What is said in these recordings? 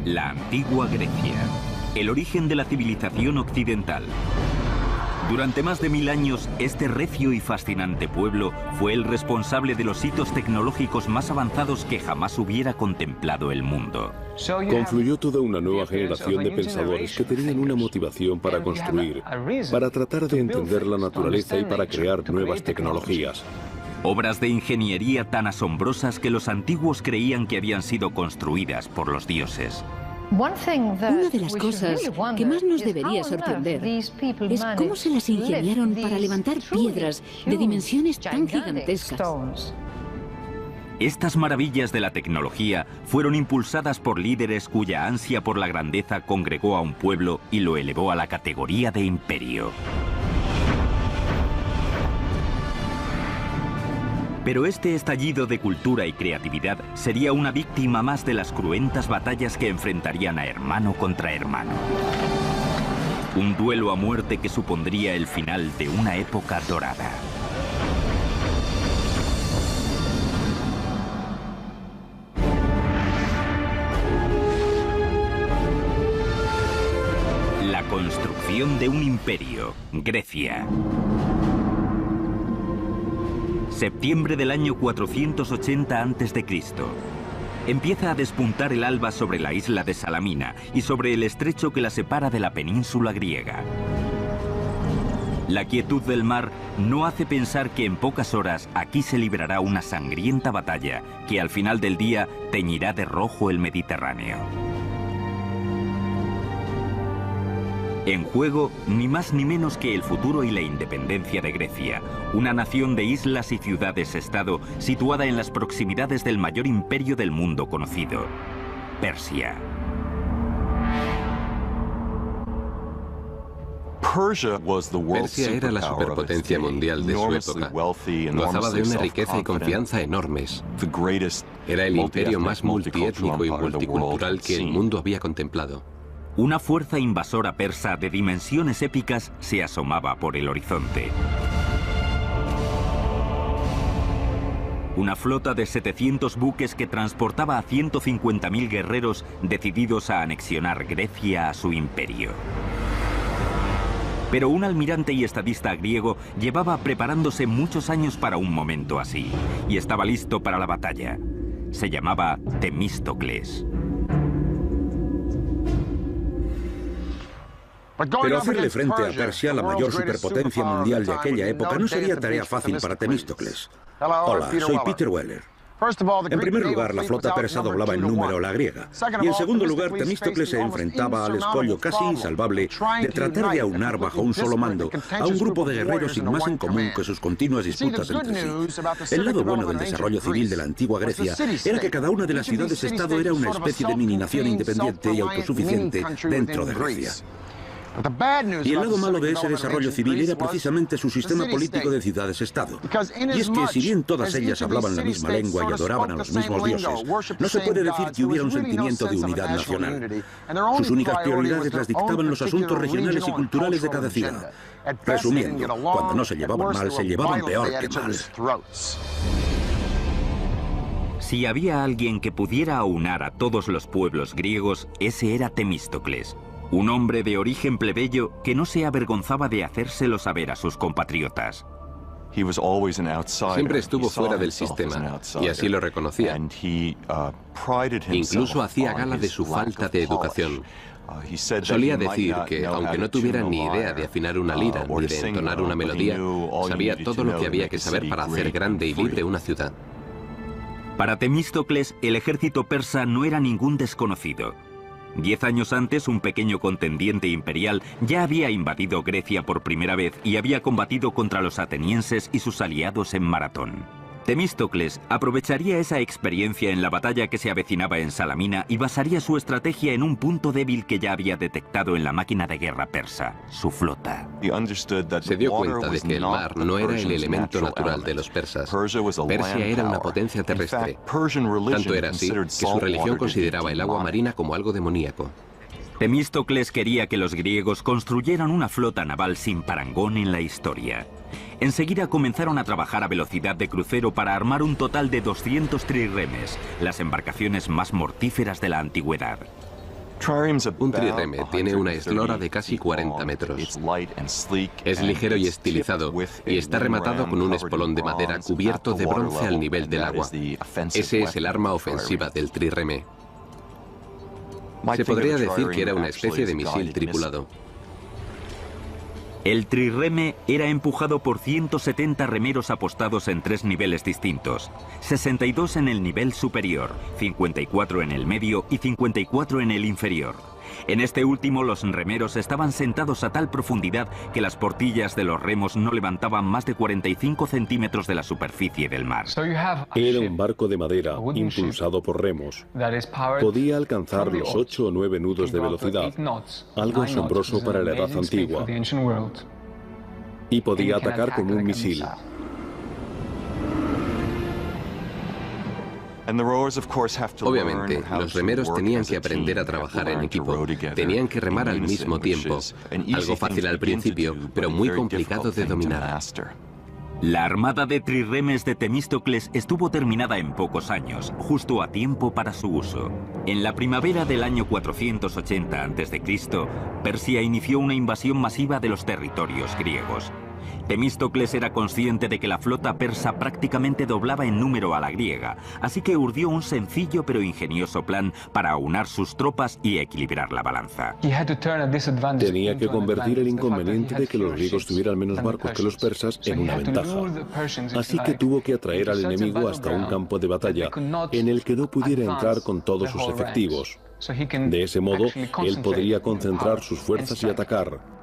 La antigua Grecia, el origen de la civilización occidental. Durante más de 1000 años, este recio y fascinante pueblo fue el responsable de los hitos tecnológicos más avanzados que jamás hubiera contemplado el mundo. Confluyó toda una nueva generación de pensadores que tenían una motivación para construir, para tratar de entender la naturaleza y para crear nuevas tecnologías. Obras de ingeniería tan asombrosas que los antiguos creían que habían sido construidas por los dioses. Una de las cosas que más nos debería sorprender es cómo se las ingeniaron para levantar piedras de dimensiones tan gigantescas. Estas maravillas de la tecnología fueron impulsadas por líderes cuya ansia por la grandeza congregó a un pueblo y lo elevó a la categoría de imperio. Pero este estallido de cultura y creatividad sería una víctima más de las cruentas batallas que enfrentarían a hermano contra hermano. Un duelo a muerte que supondría el final de una época dorada. La construcción de un imperio, Grecia. Septiembre del año 480 a.C. Empieza a despuntar el alba sobre la isla de Salamina y sobre el estrecho que la separa de la península griega. La quietud del mar no hace pensar que en pocas horas aquí se librará una sangrienta batalla que al final del día teñirá de rojo el Mediterráneo. En juego, ni más ni menos que el futuro y la independencia de Grecia, una nación de islas y ciudades-estado situada en las proximidades del mayor imperio del mundo conocido, Persia. Persia era la superpotencia mundial de su época. Gozaba de una riqueza y confianza enormes. Era el imperio más multiétnico y multicultural que el mundo había contemplado. Una fuerza invasora persa de dimensiones épicas se asomaba por el horizonte. Una flota de 700 buques que transportaba a 150.000 guerreros decididos a anexionar Grecia a su imperio. Pero un almirante y estadista griego llevaba preparándose muchos años para un momento así, y estaba listo para la batalla. Se llamaba Temístocles. Pero hacerle frente a Persia, la mayor superpotencia mundial de aquella época, no sería tarea fácil para Temístocles. Hola, soy Peter Weller. En primer lugar, la flota persa doblaba en número a la griega. Y en segundo lugar, Temístocles se enfrentaba al escollo casi insalvable de tratar de aunar bajo un solo mando a un grupo de guerreros sin más en común que sus continuas disputas entre sí. El lado bueno del desarrollo civil de la antigua Grecia era que cada una de las ciudades-estado era una especie de mini-nación independiente y autosuficiente dentro de Grecia. Y el lado malo de ese desarrollo civil era precisamente su sistema político de ciudades-estado. Y es que si bien todas ellas hablaban la misma lengua y adoraban a los mismos dioses, no se puede decir que hubiera un sentimiento de unidad nacional. Sus únicas prioridades las dictaban los asuntos regionales y culturales de cada ciudad. Resumiendo, cuando no se llevaban mal, se llevaban peor que mal. Si había alguien que pudiera aunar a todos los pueblos griegos, ese era Temístocles. Un hombre de origen plebeyo que no se avergonzaba de hacérselo saber a sus compatriotas. Siempre estuvo fuera del sistema, y así lo reconocía. Incluso hacía gala de su falta de educación. Solía decir que, aunque no tuviera ni idea de afinar una lira ni de entonar una melodía, sabía todo lo que había que saber para hacer grande y libre una ciudad. Para Temístocles, el ejército persa no era ningún desconocido. 10 años antes, un pequeño contendiente imperial ya había invadido Grecia por primera vez y había combatido contra los atenienses y sus aliados en Maratón. Temístocles aprovecharía esa experiencia en la batalla que se avecinaba en Salamina y basaría su estrategia en un punto débil que ya había detectado en la máquina de guerra persa, su flota. Se dio cuenta de que el mar no era el elemento natural de los persas. Persia era una potencia terrestre. Tanto era así que su religión consideraba el agua marina como algo demoníaco. Temístocles quería que los griegos construyeran una flota naval sin parangón en la historia. Enseguida comenzaron a trabajar a velocidad de crucero para armar un total de 200 trirremes, las embarcaciones más mortíferas de la antigüedad. Un trireme tiene una eslora de casi 40 metros. Es ligero y estilizado y está rematado con un espolón de madera cubierto de bronce al nivel del agua. Ese es el arma ofensiva del trireme. Se podría decir que era una especie de misil tripulado. El trireme era empujado por 170 remeros apostados en 3 niveles distintos, 62 en el nivel superior, 54 en el medio y 54 en el inferior. En este último, los remeros estaban sentados a tal profundidad que las portillas de los remos no levantaban más de 45 centímetros de la superficie del mar. Era un barco de madera impulsado por remos. Podía alcanzar los 8 o 9 nudos de velocidad, algo asombroso para la edad antigua, y podía atacar con un misil. Obviamente, los remeros tenían que aprender a trabajar en equipo. Tenían que remar al mismo tiempo. Algo fácil al principio, pero muy complicado de dominar. La armada de trirremes de Temístocles estuvo terminada en pocos años, justo a tiempo para su uso. En la primavera del año 480 a.C., Persia inició una invasión masiva de los territorios griegos. Temístocles era consciente de que la flota persa prácticamente doblaba en número a la griega, así que urdió un sencillo pero ingenioso plan para aunar sus tropas y equilibrar la balanza. Tenía que convertir el inconveniente de que los griegos tuvieran menos barcos que los persas en una ventaja. Así que tuvo que atraer al enemigo hasta un campo de batalla en el que no pudiera entrar con todos sus efectivos. De ese modo, él podría concentrar sus fuerzas y atacar.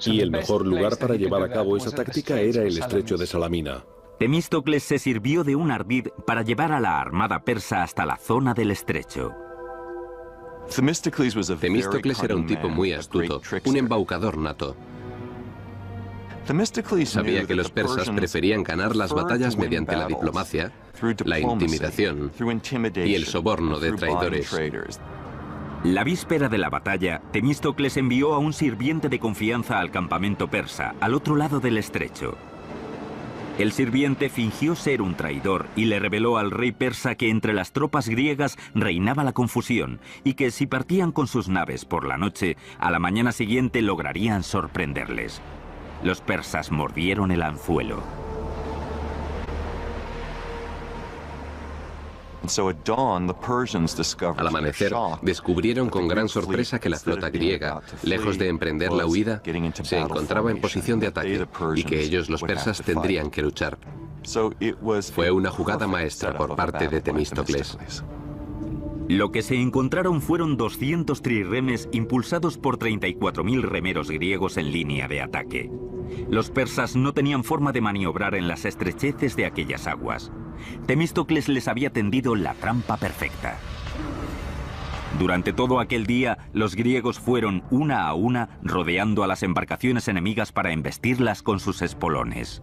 Y el mejor lugar para llevar a cabo esa táctica era el estrecho de Salamina. Temístocles se sirvió de un ardid para llevar a la armada persa hasta la zona del estrecho. Temístocles era un tipo muy astuto, un embaucador nato. Sabía que los persas preferían ganar las batallas mediante la diplomacia, la intimidación y el soborno de traidores. La víspera de la batalla, Temístocles envió a un sirviente de confianza al campamento persa, al otro lado del estrecho. El sirviente fingió ser un traidor y le reveló al rey persa que entre las tropas griegas reinaba la confusión y que si partían con sus naves por la noche, a la mañana siguiente lograrían sorprenderles. Los persas mordieron el anzuelo. Al amanecer, descubrieron con gran sorpresa que la flota griega, lejos de emprender la huida, se encontraba en posición de ataque y que ellos, los persas, tendrían que luchar. Fue una jugada maestra por parte de Temístocles. Lo que se encontraron fueron 200 trirremes impulsados por 34.000 remeros griegos en línea de ataque. Los persas no tenían forma de maniobrar en las estrecheces de aquellas aguas. Temístocles les había tendido la trampa perfecta. Durante todo aquel día, los griegos fueron una a una rodeando a las embarcaciones enemigas para embestirlas con sus espolones.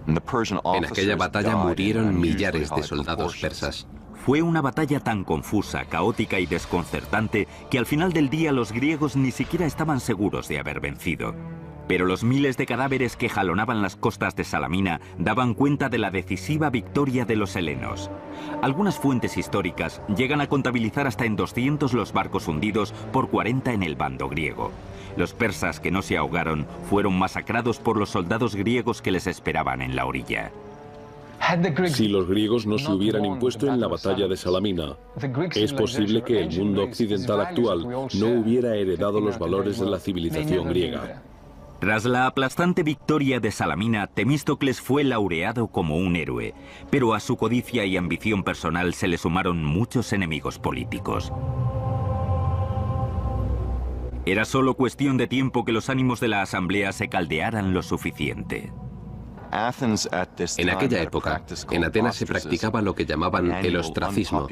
En aquella batalla murieron millares de soldados persas. Fue una batalla tan confusa, caótica y desconcertante que al final del día los griegos ni siquiera estaban seguros de haber vencido. Pero los miles de cadáveres que jalonaban las costas de Salamina daban cuenta de la decisiva victoria de los helenos. Algunas fuentes históricas llegan a contabilizar hasta en 200 los barcos hundidos por 40 en el bando griego. Los persas que no se ahogaron fueron masacrados por los soldados griegos que les esperaban en la orilla. Si los griegos no se hubieran impuesto en la batalla de Salamina, es posible que el mundo occidental actual no hubiera heredado los valores de la civilización griega. Tras la aplastante victoria de Salamina, Temístocles fue laureado como un héroe, pero a su codicia y ambición personal se le sumaron muchos enemigos políticos. Era solo cuestión de tiempo que los ánimos de la asamblea se caldearan lo suficiente. En aquella época, en Atenas se practicaba lo que llamaban el ostracismo,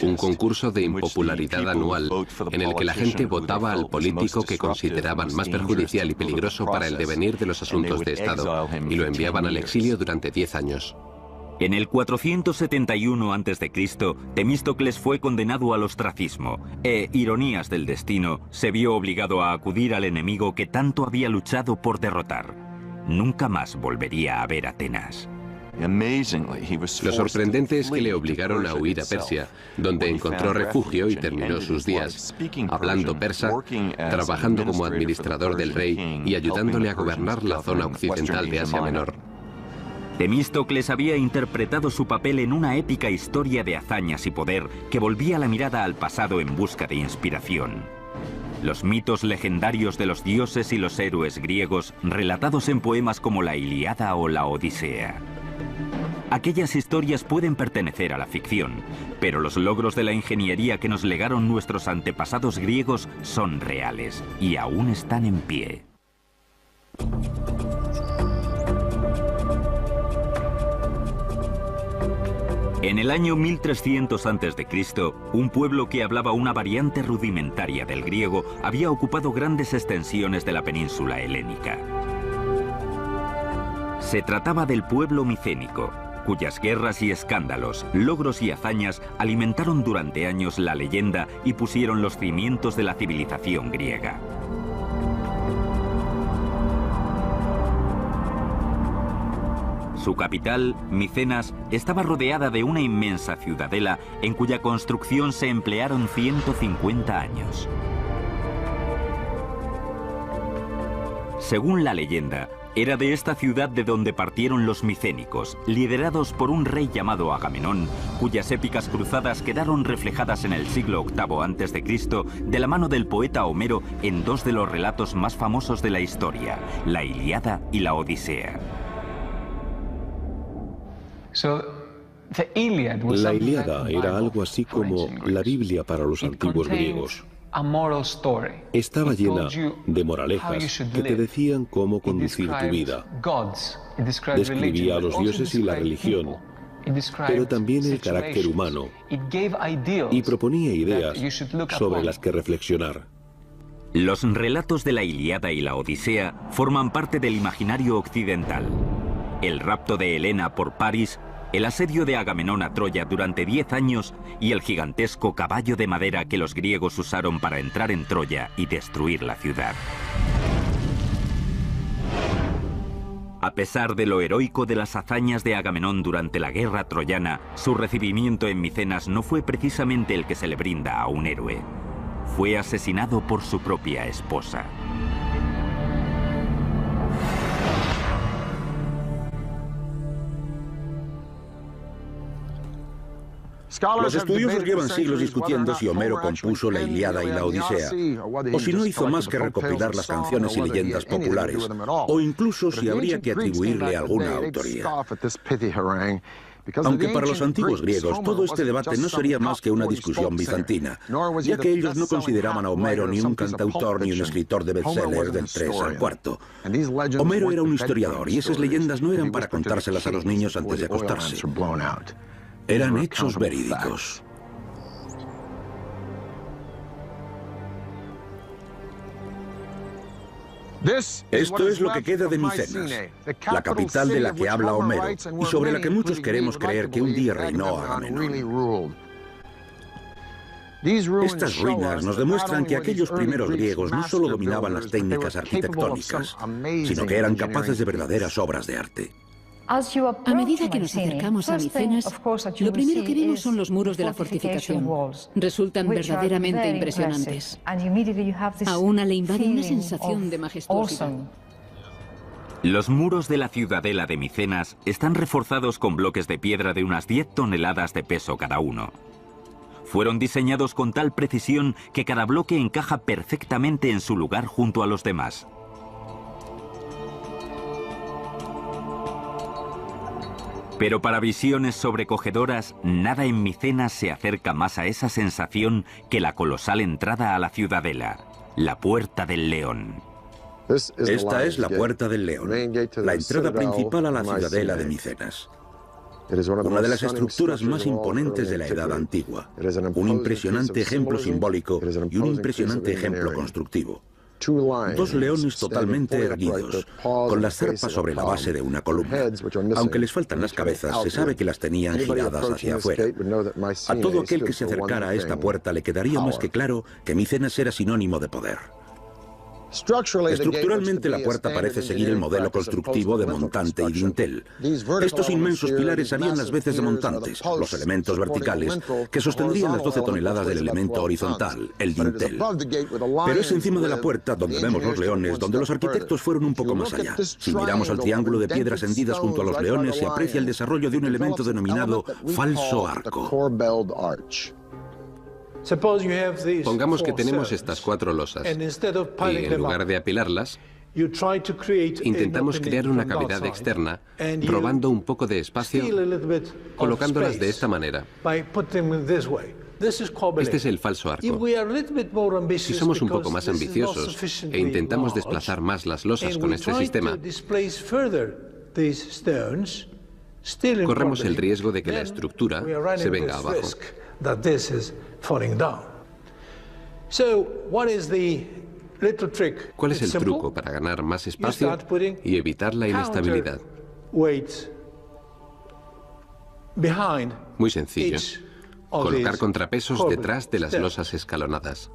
un concurso de impopularidad anual en el que la gente votaba al político que consideraban más perjudicial y peligroso para el devenir de los asuntos de Estado y lo enviaban al exilio durante 10 años. En el 471 a.C., Temístocles fue condenado al ostracismo e, ironías del destino, se vio obligado a acudir al enemigo que tanto había luchado por derrotar. Nunca más volvería a ver Atenas. Lo sorprendente es que le obligaron a huir a Persia, donde encontró refugio y terminó sus días hablando persa, trabajando como administrador del rey y ayudándole a gobernar la zona occidental de Asia Menor. Temístocles había interpretado su papel en una épica historia de hazañas y poder que volvía la mirada al pasado en busca de inspiración. Los mitos legendarios de los dioses y los héroes griegos, relatados en poemas como la Ilíada o la Odisea. Aquellas historias pueden pertenecer a la ficción, pero los logros de la ingeniería que nos legaron nuestros antepasados griegos son reales y aún están en pie. En el año 1300 a.C., un pueblo que hablaba una variante rudimentaria del griego había ocupado grandes extensiones de la península helénica. Se trataba del pueblo micénico, cuyas guerras y escándalos, logros y hazañas alimentaron durante años la leyenda y pusieron los cimientos de la civilización griega. Su capital, Micenas, estaba rodeada de una inmensa ciudadela en cuya construcción se emplearon 150 años. Según la leyenda, era de esta ciudad de donde partieron los micénicos, liderados por un rey llamado Agamenón, cuyas épicas cruzadas quedaron reflejadas en el siglo VIII a.C. de la mano del poeta Homero en dos de los relatos más famosos de la historia, la Ilíada y la Odisea. La Ilíada era algo así como la Biblia para los antiguos griegos. Estaba llena de moralejas que te decían cómo conducir tu vida. Describía a los dioses y la religión, pero también el carácter humano, y proponía ideas sobre las que reflexionar. Los relatos de la Ilíada y la Odisea forman parte del imaginario occidental. El rapto de Helena por París, el asedio de Agamenón a Troya durante 10 años y el gigantesco caballo de madera que los griegos usaron para entrar en Troya y destruir la ciudad. A pesar de lo heroico de las hazañas de Agamenón durante la guerra troyana, su recibimiento en Micenas no fue precisamente el que se le brinda a un héroe. Fue asesinado por su propia esposa. Los estudiosos llevan siglos discutiendo si Homero compuso la Ilíada y la Odisea, o si no hizo más que recopilar las canciones y leyendas populares, o incluso si habría que atribuirle alguna autoría. Aunque para los antiguos griegos todo este debate no sería más que una discusión bizantina, ya que ellos no consideraban a Homero ni un cantautor ni un escritor de bestsellers del 3 al 4. Homero era un historiador y esas leyendas no eran para contárselas a los niños antes de acostarse. Eran hechos verídicos. Esto es lo que queda de Micenas, la capital de la que habla Homero y sobre la que muchos queremos creer que un día reinó Agamenón. Estas ruinas nos demuestran que aquellos primeros griegos no solo dominaban las técnicas arquitectónicas, sino que eran capaces de verdaderas obras de arte. A medida que nos acercamos a Micenas, lo primero que vemos son los muros de la fortificación. Resultan verdaderamente impresionantes. A una le invade una sensación de majestuosidad. Los muros de la ciudadela de Micenas están reforzados con bloques de piedra de unas 10 toneladas de peso cada uno. Fueron diseñados con tal precisión que cada bloque encaja perfectamente en su lugar junto a los demás. Pero para visiones sobrecogedoras, nada en Micenas se acerca más a esa sensación que la colosal entrada a la ciudadela, la Puerta del León. Esta es la Puerta del León, la entrada principal a la ciudadela de Micenas. Una de las estructuras más imponentes de la Edad Antigua, un impresionante ejemplo simbólico y un impresionante ejemplo constructivo. Dos leones totalmente erguidos, con las zarpas sobre la base de una columna. Aunque les faltan las cabezas, se sabe que las tenían giradas hacia afuera. A todo aquel que se acercara a esta puerta le quedaría más que claro que Micenas era sinónimo de poder. Estructuralmente, la puerta parece seguir el modelo constructivo de montante y dintel. Estos inmensos pilares harían las veces de montantes, los elementos verticales, que sostendrían las 12 toneladas del elemento horizontal, el dintel. Pero es encima de la puerta donde vemos los leones, donde los arquitectos fueron un poco más allá. Si miramos al triángulo de piedras hendidas junto a los leones, se aprecia el desarrollo de un elemento denominado falso arco. Pongamos que tenemos estas 4 losas y en lugar de apilarlas, intentamos crear una cavidad externa robando un poco de espacio, colocándolas de esta manera. Este es el falso arco. Si somos un poco más ambiciosos e intentamos desplazar más las losas con este sistema, corremos el riesgo de que la estructura se venga abajo. ¿Cuál es el truco para ganar más espacio y evitar la inestabilidad? Muy sencillo. Colocar contrapesos detrás de las losas escalonadas.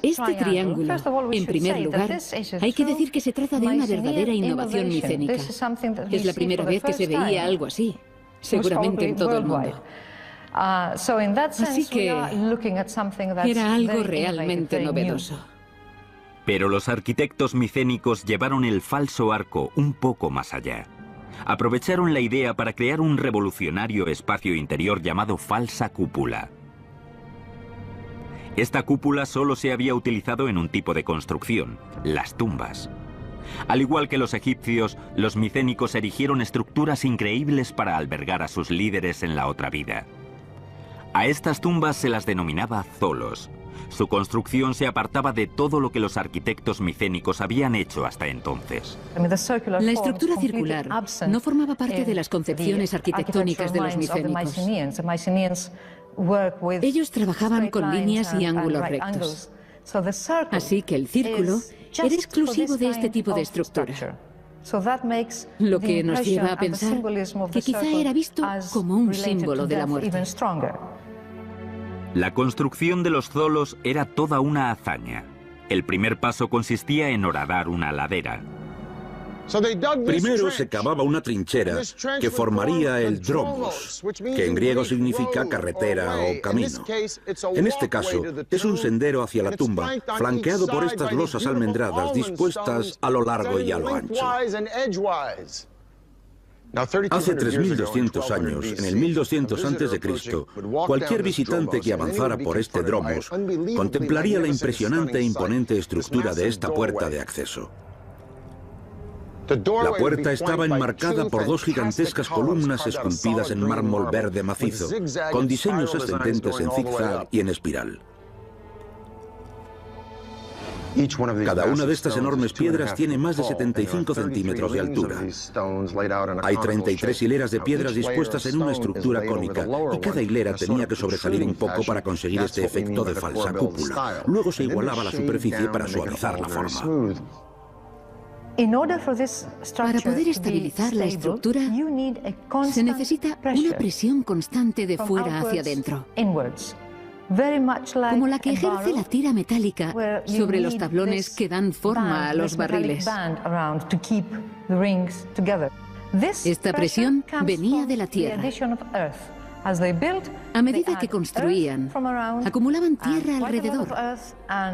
Este triángulo, en primer lugar, hay que decir que se trata de una verdadera innovación micénica. Es la primera vez que se veía algo así, seguramente en todo el mundo. Así que era algo realmente novedoso. Pero los arquitectos micénicos llevaron el falso arco un poco más allá. Aprovecharon la idea para crear un revolucionario espacio interior llamado falsa cúpula. Esta cúpula solo se había utilizado en un tipo de construcción, las tumbas. Al igual que los egipcios, los micénicos erigieron estructuras increíbles para albergar a sus líderes en la otra vida. A estas tumbas se las denominaba zolos. Su construcción se apartaba de todo lo que los arquitectos micénicos habían hecho hasta entonces. La estructura circular no formaba parte de las concepciones arquitectónicas de los micénicos. Ellos trabajaban con líneas y ángulos rectos. Así que el círculo era exclusivo de este tipo de estructura. Lo que nos lleva a pensar que quizá era visto como un símbolo de la muerte. La construcción de los zolos era toda una hazaña. El primer paso consistía en horadar una ladera. Primero se cavaba una trinchera que formaría el dromos, que en griego significa carretera o camino. En este caso, es un sendero hacia la tumba, flanqueado por estas losas almendradas dispuestas a lo largo y a lo ancho. Hace 3.200 años, en el 1200 a.C., cualquier visitante que avanzara por este dromos contemplaría la impresionante e imponente estructura de esta puerta de acceso. La puerta estaba enmarcada por 2 gigantescas columnas esculpidas en mármol verde macizo, con diseños ascendentes en zigzag y en espiral. Cada una de estas enormes piedras tiene más de 75 centímetros de altura. Hay 33 hileras de piedras dispuestas en una estructura cónica, y cada hilera tenía que sobresalir un poco para conseguir este efecto de falsa cúpula. Luego se igualaba la superficie para suavizar la forma. Para poder estabilizar la estructura, se necesita una presión constante de fuera hacia adentro, como la que ejerce la tira metálica sobre los tablones que dan forma a los barriles. Esta presión venía de la tierra. A medida que construían, acumulaban tierra alrededor,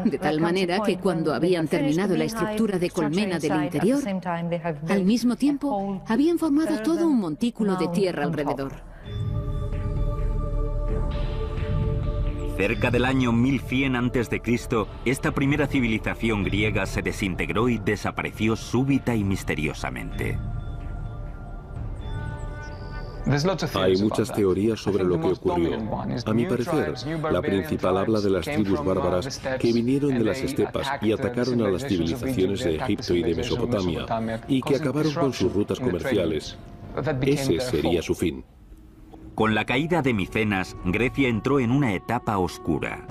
de tal manera que cuando habían terminado la estructura de colmena del interior, al mismo tiempo habían formado todo un montículo de tierra alrededor. Cerca del año 1100 a.C., esta primera civilización griega se desintegró y desapareció súbita y misteriosamente. Hay muchas teorías sobre lo que ocurrió. A mi parecer, la principal habla de las tribus bárbaras que vinieron de las estepas y atacaron a las civilizaciones de Egipto y de Mesopotamia, y que acabaron con sus rutas comerciales. Ese sería su fin. Con la caída de Micenas, Grecia entró en una etapa oscura.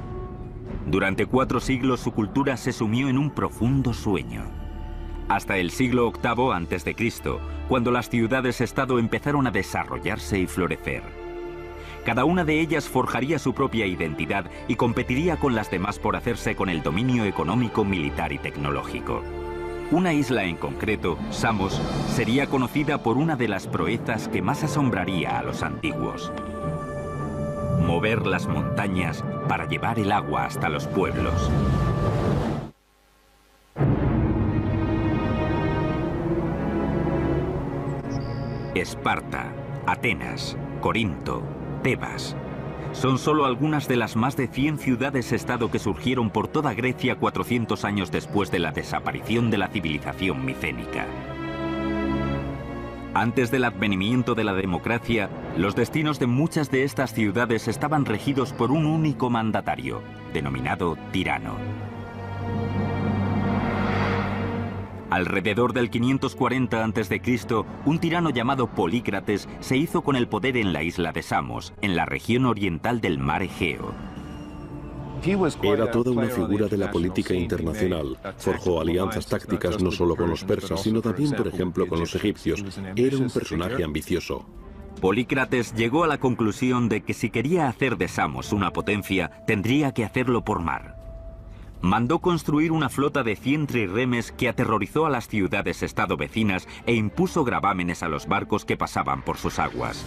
Durante 4 siglos su cultura se sumió en un profundo sueño. Hasta el siglo VIII a.C., cuando las ciudades-estado empezaron a desarrollarse y florecer. Cada una de ellas forjaría su propia identidad y competiría con las demás por hacerse con el dominio económico, militar y tecnológico. Una isla en concreto, Samos, sería conocida por una de las proezas que más asombraría a los antiguos: mover las montañas para llevar el agua hasta los pueblos. Esparta, Atenas, Corinto, Tebas. Son solo algunas de las más de 100 ciudades-estado que surgieron por toda Grecia 400 años después de la desaparición de la civilización micénica. Antes del advenimiento de la democracia, los destinos de muchas de estas ciudades estaban regidos por un único mandatario, denominado tirano. Alrededor del 540 a.C., un tirano llamado Polícrates se hizo con el poder en la isla de Samos, en la región oriental del mar Egeo. Era toda una figura de la política internacional. Forjó alianzas tácticas no solo con los persas, sino también, por ejemplo, con los egipcios. Era un personaje ambicioso. Polícrates llegó a la conclusión de que si quería hacer de Samos una potencia, tendría que hacerlo por mar. Mandó construir una flota de 100 trirremes que aterrorizó a las ciudades-estado vecinas e impuso gravámenes a los barcos que pasaban por sus aguas.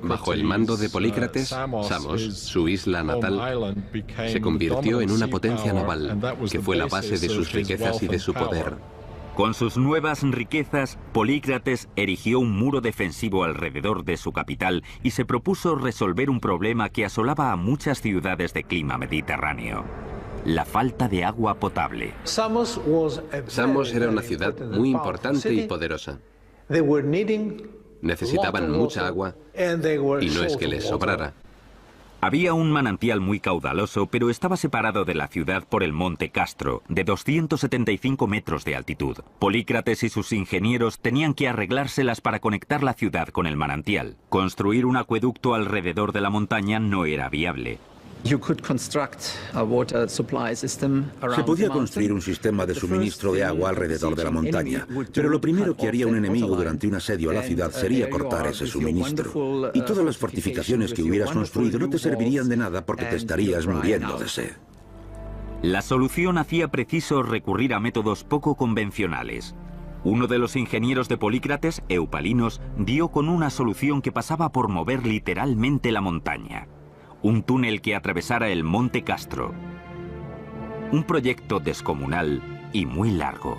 Bajo el mando de Polícrates, Samos, su isla natal, se convirtió en una potencia naval, que fue la base de sus riquezas y de su poder. Con sus nuevas riquezas, Polícrates erigió un muro defensivo alrededor de su capital y se propuso resolver un problema que asolaba a muchas ciudades de clima mediterráneo: la falta de agua potable. Samos era una ciudad muy importante y poderosa. Necesitaban mucha agua y no es que les sobrara. Había un manantial muy caudaloso, pero estaba separado de la ciudad por el monte Castro, de 275 metros de altitud. Polícrates y sus ingenieros tenían que arreglárselas para conectar la ciudad con el manantial. Construir un acueducto alrededor de la montaña no era viable. Se podía construir un sistema de suministro de agua alrededor de la montaña, pero lo primero que haría un enemigo durante un asedio a la ciudad sería cortar ese suministro. Y todas las fortificaciones que hubieras construido no te servirían de nada porque te estarías muriendo de sed. La solución hacía preciso recurrir a métodos poco convencionales. Uno de los ingenieros de Polícrates, Eupalinos, dio con una solución que pasaba por mover literalmente la montaña: un túnel que atravesara el monte Castro. Un proyecto descomunal y muy largo.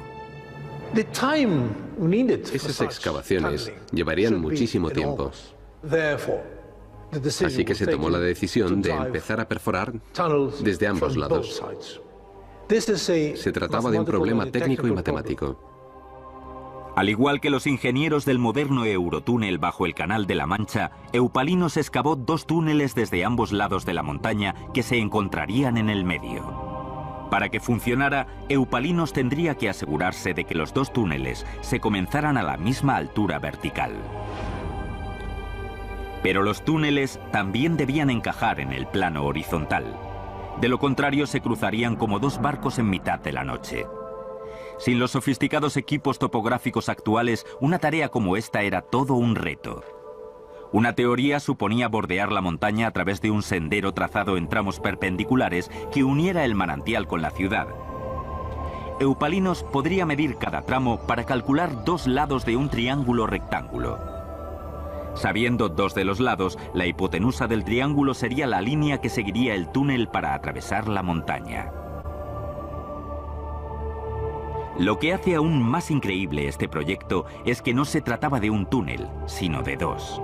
Esas excavaciones llevarían muchísimo tiempo. Así que se tomó la decisión de empezar a perforar desde ambos lados. Se trataba de un problema técnico y matemático. Al igual que los ingenieros del moderno Eurotúnel bajo el Canal de la Mancha, Eupalinos excavó 2 túneles desde ambos lados de la montaña que se encontrarían en el medio. Para que funcionara, Eupalinos tendría que asegurarse de que los 2 túneles se comenzaran a la misma altura vertical. Pero los túneles también debían encajar en el plano horizontal. De lo contrario, se cruzarían como 2 barcos en mitad de la noche. Sin los sofisticados equipos topográficos actuales, una tarea como esta era todo un reto. Una teoría suponía bordear la montaña a través de un sendero trazado en tramos perpendiculares que uniera el manantial con la ciudad. Eupalinos podría medir cada tramo para calcular 2 lados de un triángulo rectángulo. Sabiendo 2 de los lados, la hipotenusa del triángulo sería la línea que seguiría el túnel para atravesar la montaña. Lo que hace aún más increíble este proyecto es que no se trataba de un túnel, sino de 2.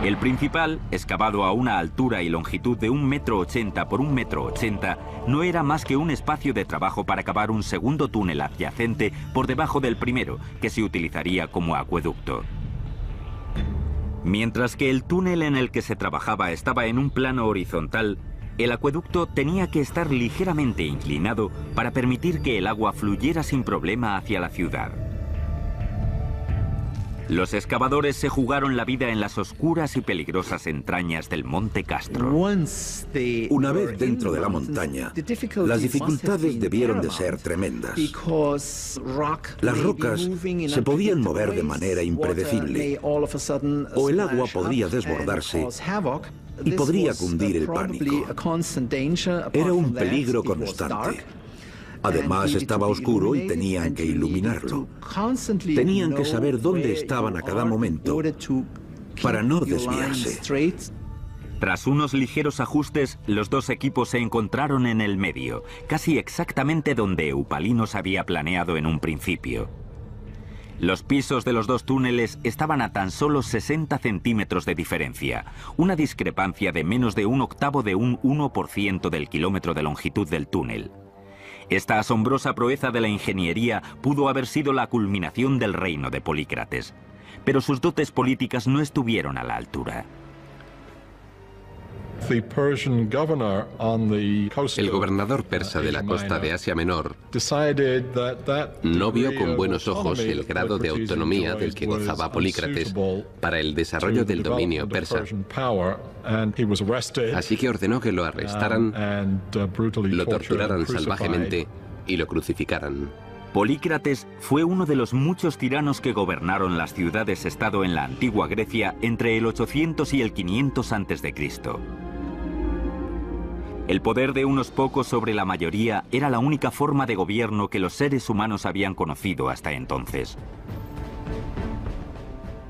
El principal, excavado a una altura y longitud de 1,80 m por 1,80 m, no era más que un espacio de trabajo para cavar un segundo túnel adyacente por debajo del primero, que se utilizaría como acueducto. Mientras que el túnel en el que se trabajaba estaba en un plano horizontal, el acueducto tenía que estar ligeramente inclinado para permitir que el agua fluyera sin problema hacia la ciudad. Los excavadores se jugaron la vida en las oscuras y peligrosas entrañas del Monte Castro. Una vez dentro de la montaña, las dificultades debieron de ser tremendas. Las rocas se podían mover de manera impredecible, o el agua podría desbordarse y podría cundir el pánico. Era un peligro constante. Además, estaba oscuro y tenían que iluminarlo. Tenían que saber dónde estaban a cada momento para no desviarse. Tras unos ligeros ajustes, los dos equipos se encontraron en el medio, casi exactamente donde Eupalinos había planeado en un principio. Los pisos de los dos túneles estaban a tan solo 60 centímetros de diferencia, una discrepancia de menos de un octavo de un 1% del kilómetro de longitud del túnel. Esta asombrosa proeza de la ingeniería pudo haber sido la culminación del reino de Polícrates, pero sus dotes políticas no estuvieron a la altura. El gobernador persa de la costa de Asia Menor no vio con buenos ojos el grado de autonomía del que gozaba Polícrates para el desarrollo del dominio persa. Así que ordenó que lo arrestaran, lo torturaran salvajemente y lo crucificaran. Polícrates fue uno de los muchos tiranos que gobernaron las ciudades-estado en la antigua Grecia entre el 800 y el 500 a.C. El poder de unos pocos sobre la mayoría era la única forma de gobierno que los seres humanos habían conocido hasta entonces.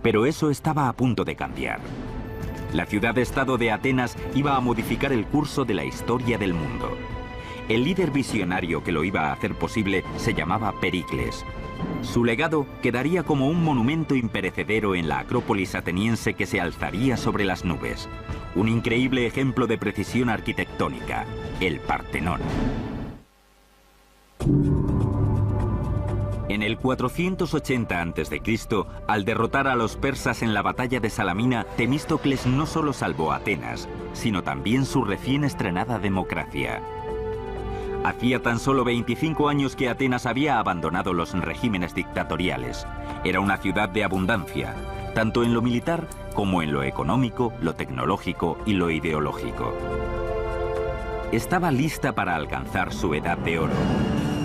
Pero eso estaba a punto de cambiar. La ciudad-estado de Atenas iba a modificar el curso de la historia del mundo. El líder visionario que lo iba a hacer posible se llamaba Pericles. Su legado quedaría como un monumento imperecedero en la Acrópolis ateniense que se alzaría sobre las nubes. Un increíble ejemplo de precisión arquitectónica, el Partenón. En el 480 a.C., al derrotar a los persas en la batalla de Salamina, Temístocles no solo salvó a Atenas, sino también su recién estrenada democracia. Hacía tan solo 25 años que Atenas había abandonado los regímenes dictatoriales. Era una ciudad de abundancia, tanto en lo militar como en lo económico, lo tecnológico y lo ideológico. Estaba lista para alcanzar su edad de oro,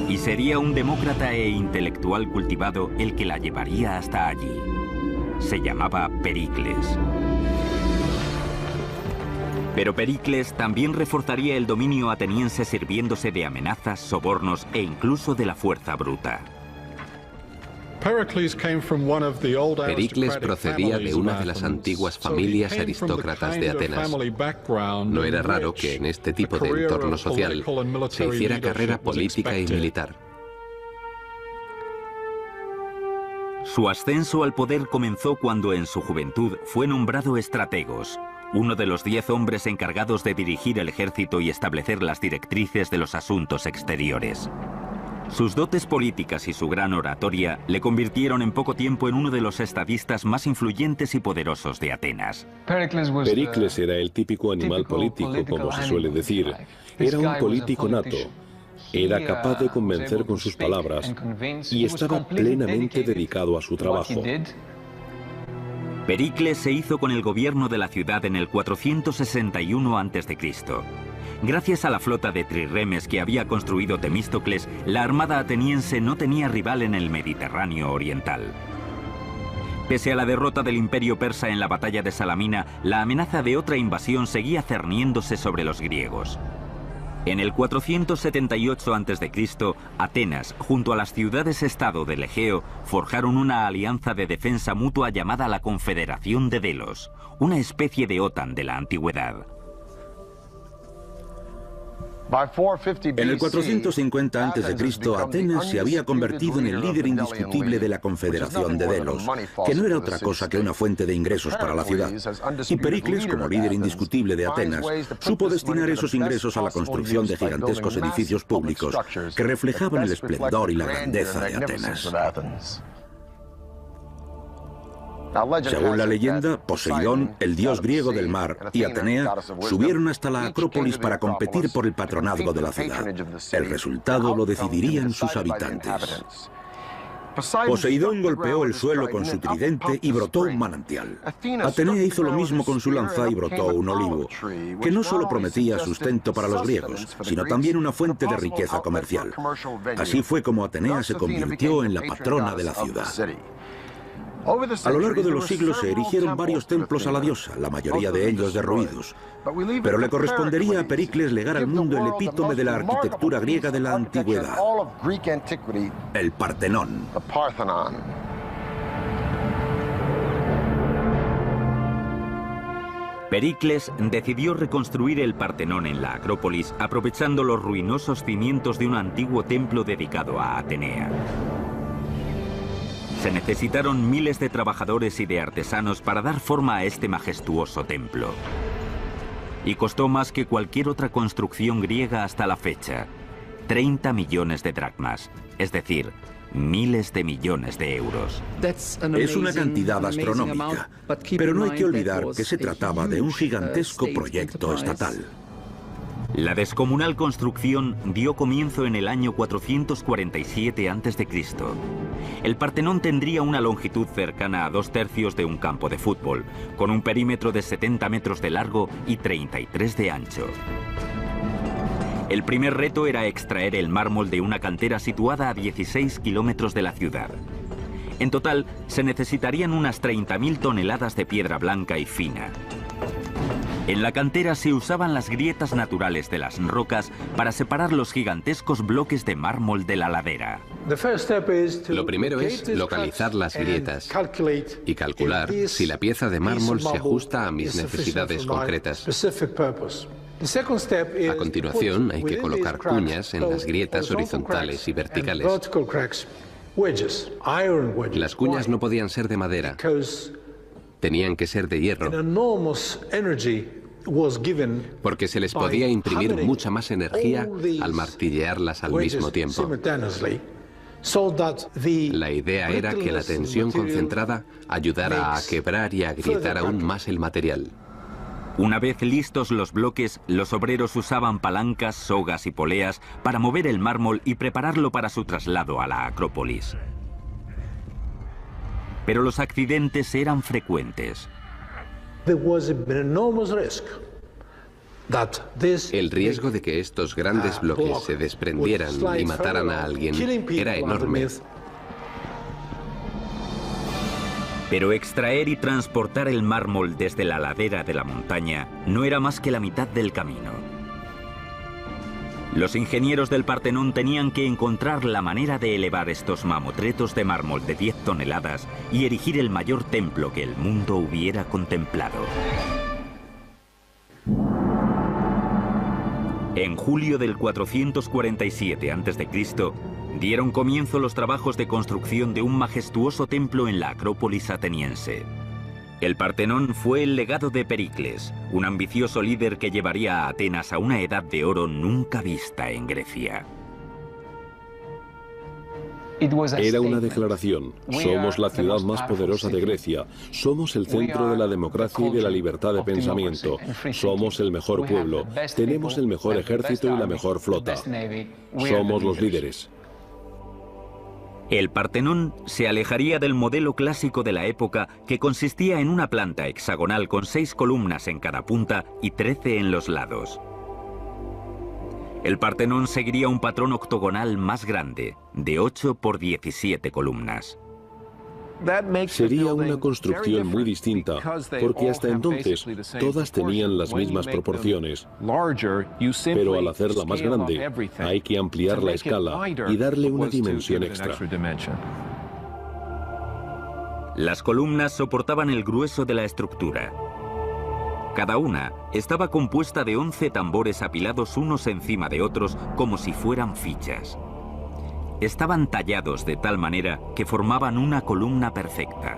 y sería un demócrata e intelectual cultivado el que la llevaría hasta allí. Se llamaba Pericles. Pero Pericles también reforzaría el dominio ateniense sirviéndose de amenazas, sobornos e incluso de la fuerza bruta. Pericles procedía de una de las antiguas familias aristócratas de Atenas. No era raro que en este tipo de entorno social se hiciera carrera política y militar. Su ascenso al poder comenzó cuando en su juventud fue nombrado estrategos, uno de los 10 hombres encargados de dirigir el ejército y establecer las directrices de los asuntos exteriores. Sus dotes políticas y su gran oratoria le convirtieron en poco tiempo en uno de los estadistas más influyentes y poderosos de Atenas. Pericles era el típico animal político, como se suele decir. Era un político nato. Era capaz de convencer con sus palabras y estaba plenamente dedicado a su trabajo. Pericles se hizo con el gobierno de la ciudad en el 461 a.C. Gracias a la flota de trirremes que había construido Temístocles, la armada ateniense no tenía rival en el Mediterráneo oriental. Pese a la derrota del imperio persa en la batalla de Salamina, la amenaza de otra invasión seguía cerniéndose sobre los griegos. En el 478 a.C., Atenas, junto a las ciudades-estado del Egeo, forjaron una alianza de defensa mutua llamada la Confederación de Delos, una especie de OTAN de la antigüedad. En el 450 a.C., Atenas se había convertido en el líder indiscutible de la Confederación de Delos, que no era otra cosa que una fuente de ingresos para la ciudad. Y Pericles, como líder indiscutible de Atenas, supo destinar esos ingresos a la construcción de gigantescos edificios públicos que reflejaban el esplendor y la grandeza de Atenas. Según la leyenda, Poseidón, el dios griego del mar, y Atenea subieron hasta la Acrópolis para competir por el patronazgo de la ciudad. El resultado lo decidirían sus habitantes. Poseidón golpeó el suelo con su tridente y brotó un manantial. Atenea hizo lo mismo con su lanza y brotó un olivo, que no solo prometía sustento para los griegos, sino también una fuente de riqueza comercial. Así fue como Atenea se convirtió en la patrona de la ciudad. A lo largo de los siglos se erigieron varios templos a la diosa, la mayoría de ellos derruidos. Pero le correspondería a Pericles legar al mundo el epítome de la arquitectura griega de la antigüedad, el Partenón. Pericles decidió reconstruir el Partenón en la Acrópolis, aprovechando los ruinosos cimientos de un antiguo templo dedicado a Atenea. Se necesitaron miles de trabajadores y de artesanos para dar forma a este majestuoso templo. Y costó más que cualquier otra construcción griega hasta la fecha: 30 millones de dracmas, es decir, miles de millones de euros. Es una cantidad astronómica, pero no hay que olvidar que se trataba de un gigantesco proyecto estatal. La descomunal construcción dio comienzo en el año 447 a.C. El Partenón tendría una longitud cercana a 2/3 de un campo de fútbol, con un perímetro de 70 metros de largo y 33 de ancho. El primer reto era extraer el mármol de una cantera situada a 16 kilómetros de la ciudad. En total, se necesitarían unas 30.000 toneladas de piedra blanca y fina. En la cantera se usaban las grietas naturales de las rocas para separar los gigantescos bloques de mármol de la ladera. Lo primero es localizar las grietas y calcular si la pieza de mármol se ajusta a mis necesidades concretas. A continuación, hay que colocar cuñas en las grietas horizontales y verticales. Las cuñas no podían ser de madera. Tenían que ser de hierro, porque se les podía imprimir mucha más energía al martillearlas al mismo tiempo. La idea era que la tensión concentrada ayudara a quebrar y a agrietar aún más el material. Una vez listos los bloques, los obreros usaban palancas, sogas y poleas para mover el mármol y prepararlo para su traslado a la Acrópolis. Pero los accidentes eran frecuentes. El riesgo de que estos grandes bloques se desprendieran y mataran a alguien era enorme. Pero extraer y transportar el mármol desde la ladera de la montaña no era más que la mitad del camino. Los ingenieros del Partenón tenían que encontrar la manera de elevar estos mamotretos de mármol de 10 toneladas y erigir el mayor templo que el mundo hubiera contemplado. En julio del 447 a.C., dieron comienzo los trabajos de construcción de un majestuoso templo en la Acrópolis ateniense. El Partenón fue el legado de Pericles, un ambicioso líder que llevaría a Atenas a una edad de oro nunca vista en Grecia. Era una declaración. Somos la ciudad más poderosa de Grecia. Somos el centro de la democracia y de la libertad de pensamiento. Somos el mejor pueblo. Tenemos el mejor ejército y la mejor flota. Somos los líderes. El Partenón se alejaría del modelo clásico de la época, que consistía en una planta hexagonal con 6 columnas en cada punta y 13 en los lados. El Partenón seguiría un patrón octogonal más grande, de 8 por 17 columnas. Sería una construcción muy distinta, porque hasta entonces todas tenían las mismas proporciones. Pero al hacerla más grande, hay que ampliar la escala y darle una dimensión extra. Las columnas soportaban el grueso de la estructura. Cada una estaba compuesta de 11 tambores apilados unos encima de otros como si fueran fichas. Estaban tallados de tal manera que formaban una columna perfecta.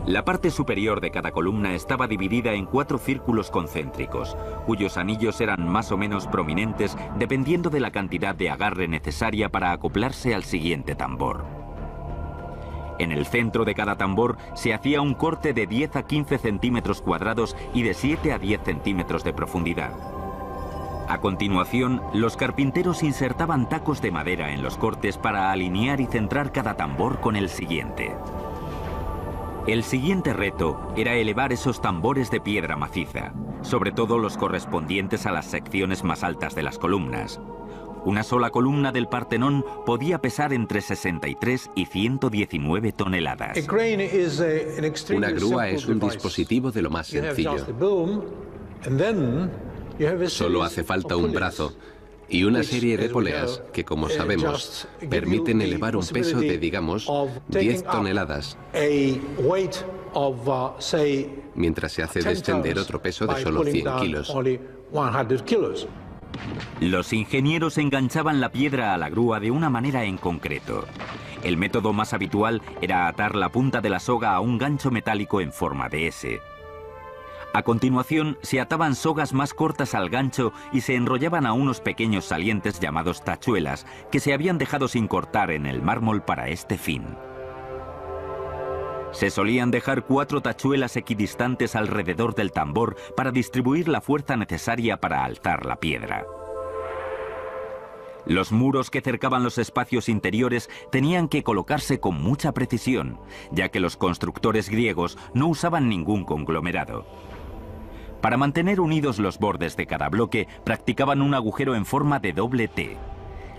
La parte superior de cada columna estaba dividida en 4 círculos concéntricos, cuyos anillos eran más o menos prominentes dependiendo de la cantidad de agarre necesaria para acoplarse al siguiente tambor. En el centro de cada tambor se hacía un corte de 10 a 15 centímetros cuadrados y de 7 a 10 centímetros de profundidad. A continuación, los carpinteros insertaban tacos de madera en los cortes para alinear y centrar cada tambor con el siguiente. El siguiente reto era elevar esos tambores de piedra maciza, sobre todo los correspondientes a las secciones más altas de las columnas. Una sola columna del Partenón podía pesar entre 63 y 119 toneladas. Una grúa es un dispositivo de lo más sencillo. Solo hace falta un brazo y una serie de poleas que, como sabemos, permiten elevar un peso de, digamos, 10 toneladas, mientras se hace descender otro peso de solo 100 kilos. Los ingenieros enganchaban la piedra a la grúa de una manera en concreto. El método más habitual era atar la punta de la soga a un gancho metálico en forma de S. A continuación, se ataban sogas más cortas al gancho y se enrollaban a unos pequeños salientes llamados tachuelas, que se habían dejado sin cortar en el mármol para este fin. Se solían dejar 4 tachuelas equidistantes alrededor del tambor para distribuir la fuerza necesaria para alzar la piedra. Los muros que cercaban los espacios interiores tenían que colocarse con mucha precisión, ya que los constructores griegos no usaban ningún conglomerado. Para mantener unidos los bordes de cada bloque, practicaban un agujero en forma de doble T.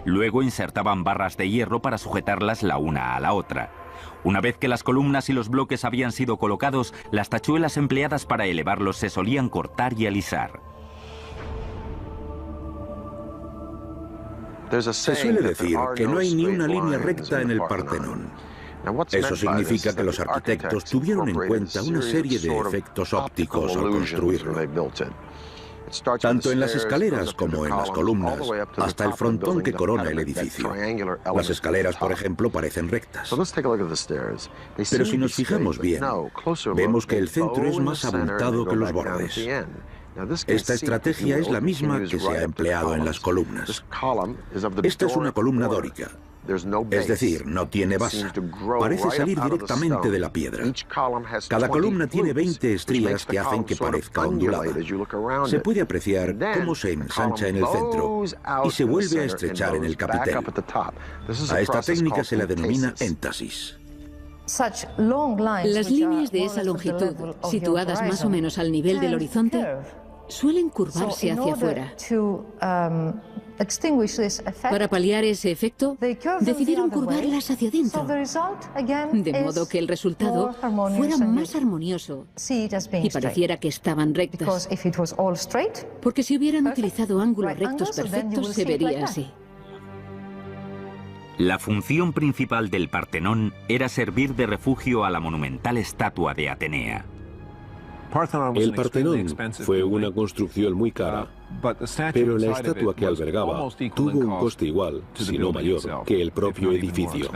Luego insertaban barras de hierro para sujetarlas la una a la otra. Una vez que las columnas y los bloques habían sido colocados, las tachuelas empleadas para elevarlos se solían cortar y alisar. Se suele decir que no hay ni una línea recta en el Partenón. Eso significa que los arquitectos tuvieron en cuenta una serie de efectos ópticos al construirlo. Tanto en las escaleras como en las columnas, hasta el frontón que corona el edificio. Las escaleras, por ejemplo, parecen rectas. Pero si nos fijamos bien, vemos que el centro es más abultado que los bordes. Esta estrategia es la misma que se ha empleado en las columnas. Esta es una columna dórica. Es decir, no tiene base. Parece salir directamente de la piedra. Cada columna tiene 20 estrías que hacen que parezca ondulada. Se puede apreciar cómo se ensancha en el centro y se vuelve a estrechar en el capitel. A esta técnica se la denomina éntasis. Las líneas de esa longitud, situadas más o menos al nivel del horizonte, suelen curvarse hacia afuera. Para paliar ese efecto, decidieron curvarlas hacia adentro, de modo que el resultado fuera más armonioso y pareciera que estaban rectas, porque si hubieran utilizado ángulos rectos perfectos se vería así. La función principal del Partenón era servir de refugio a la monumental estatua de Atenea. El Partenón fue una construcción muy cara, pero la estatua que albergaba tuvo un coste igual, si no mayor, que el propio edificio.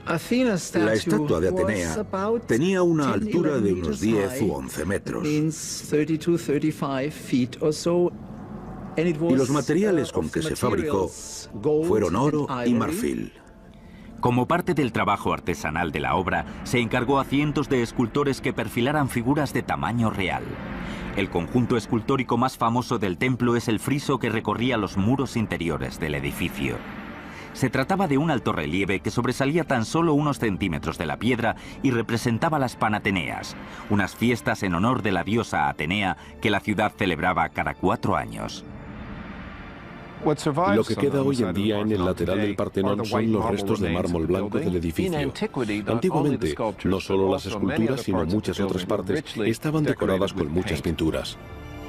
La estatua de Atenea tenía una altura de unos 10 u 11 metros. Y los materiales con que se fabricó fueron oro y marfil. Como parte del trabajo artesanal de la obra, se encargó a cientos de escultores que perfilaran figuras de tamaño real. El conjunto escultórico más famoso del templo es el friso que recorría los muros interiores del edificio. Se trataba de un altorrelieve que sobresalía tan solo unos centímetros de la piedra y representaba las Panateneas, unas fiestas en honor de la diosa Atenea que la ciudad celebraba cada 4 años. Lo que queda hoy en día en el lateral del Partenón son los restos de mármol blanco del edificio. Antiguamente, no solo las esculturas, sino muchas otras partes estaban decoradas con muchas pinturas.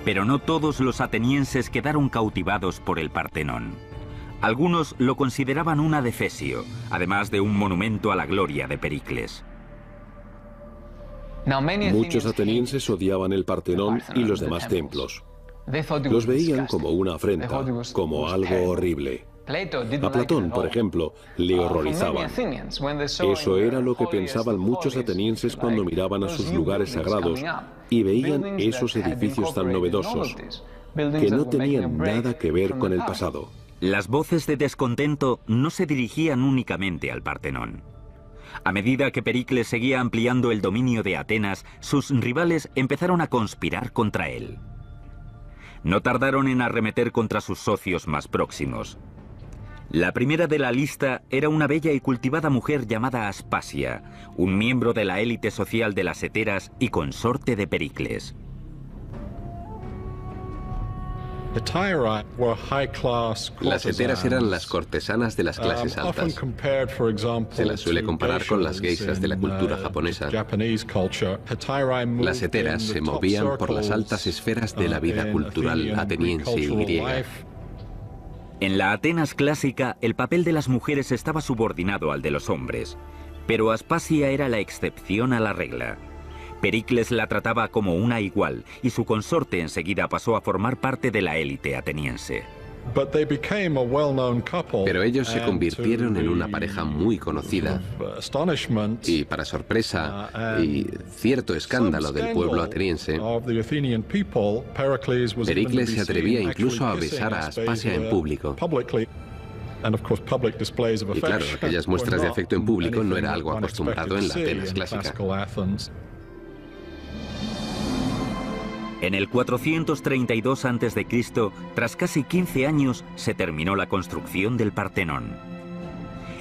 Pero no todos los atenienses quedaron cautivados por el Partenón. Algunos lo consideraban un adefesio, además de un monumento a la gloria de Pericles. Muchos atenienses odiaban el Partenón y los demás templos. Los veían como una afrenta, como algo horrible. A Platón, por ejemplo, le horrorizaban. Eso era lo que pensaban muchos atenienses cuando miraban a sus lugares sagrados y veían esos edificios tan novedosos, que no tenían nada que ver con el pasado. Las voces de descontento no se dirigían únicamente al Partenón. A medida que Pericles seguía ampliando el dominio de Atenas, sus rivales empezaron a conspirar contra él. No tardaron en arremeter contra sus socios más próximos. La primera de la lista era una bella y cultivada mujer llamada Aspasia, un miembro de la élite social de las heteras y consorte de Pericles. Las heteras eran las cortesanas de las clases altas. Se las suele comparar con las geishas de la cultura japonesa. Las heteras se movían por las altas esferas de la vida cultural ateniense y griega. En la Atenas clásica, el papel de las mujeres estaba subordinado al de los hombres, pero Aspasia era la excepción a la regla. Pericles la trataba como una igual y su consorte enseguida pasó a formar parte de la élite ateniense. Pero ellos se convirtieron en una pareja muy conocida y, para sorpresa y cierto escándalo del pueblo ateniense, Pericles se atrevía incluso a besar a Aspasia en público. Y claro, aquellas muestras de afecto en público no era algo acostumbrado en la Atenas clásica. En el 432 a.C., tras casi 15 años, se terminó la construcción del Partenón.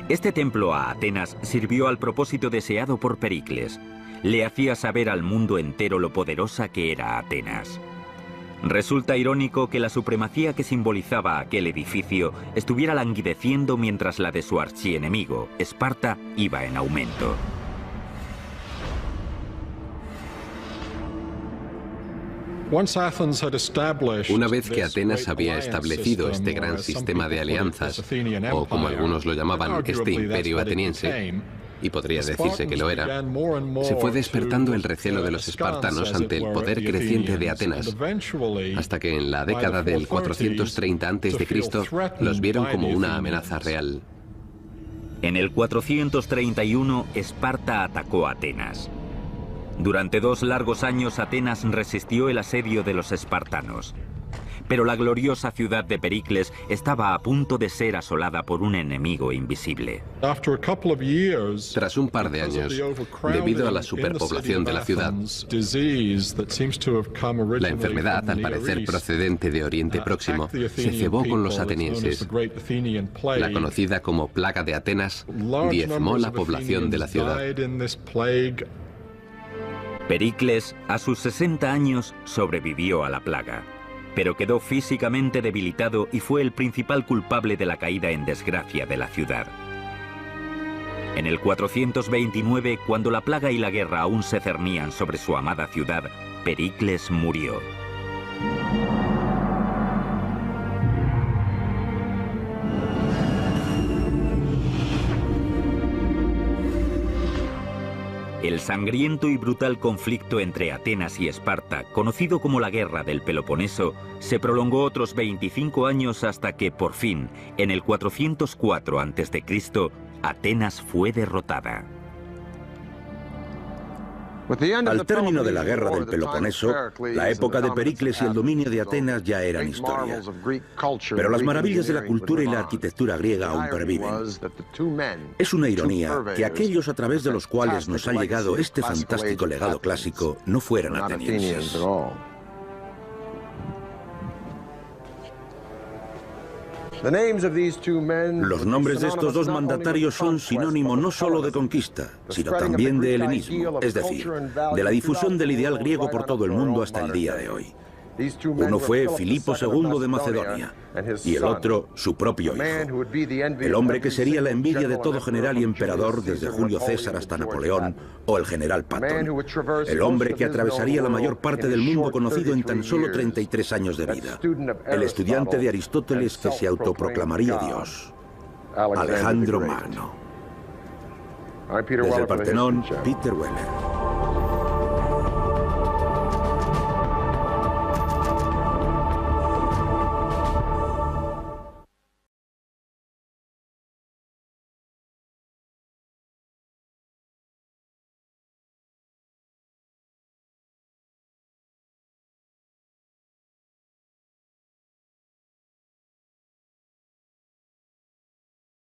Este templo a Atenas sirvió al propósito deseado por Pericles. Le hacía saber al mundo entero lo poderosa que era Atenas. Resulta irónico que la supremacía que simbolizaba aquel edificio estuviera languideciendo mientras la de su archienemigo, Esparta, iba en aumento. Una vez que Atenas había establecido este gran sistema de alianzas, o como algunos lo llamaban, este imperio ateniense, y podría decirse que lo era, se fue despertando el recelo de los espartanos ante el poder creciente de Atenas, hasta que en la década del 430 a.C. los vieron como una amenaza real. En el 431, Esparta atacó a Atenas. Durante 2 largos años Atenas resistió el asedio de los espartanos. Pero la gloriosa ciudad de Pericles estaba a punto de ser asolada por un enemigo invisible. Tras un par de años, debido a la superpoblación de la ciudad, la enfermedad, al parecer procedente de Oriente Próximo, se cebó con los atenienses. La conocida como Plaga de Atenas diezmó la población de la ciudad. Pericles, a sus 60 años, sobrevivió a la plaga, pero quedó físicamente debilitado y fue el principal culpable de la caída en desgracia de la ciudad. En el 429, cuando la plaga y la guerra aún se cernían sobre su amada ciudad, Pericles murió. El sangriento y brutal conflicto entre Atenas y Esparta, conocido como la Guerra del Peloponeso, se prolongó otros 25 años hasta que, por fin, en el 404 a.C., Atenas fue derrotada. Al término de la Guerra del Peloponeso, la época de Pericles y el dominio de Atenas ya eran historia. Pero las maravillas de la cultura y la arquitectura griega aún perviven. Es una ironía que aquellos a través de los cuales nos ha llegado este fantástico legado clásico no fueran atenienses. Los nombres de estos dos mandatarios son sinónimo no solo de conquista, sino también de helenismo, es decir, de la difusión del ideal griego por todo el mundo hasta el día de hoy. Uno fue Filipo II de Macedonia y el otro su propio hijo, el hombre que sería la envidia de todo general y emperador desde Julio César hasta Napoleón o el general Patton, el hombre que atravesaría la mayor parte del mundo conocido en tan solo 33 años de vida, el estudiante de Aristóteles que se autoproclamaría Dios, Alejandro Magno. Desde el Partenón, Peter Weller.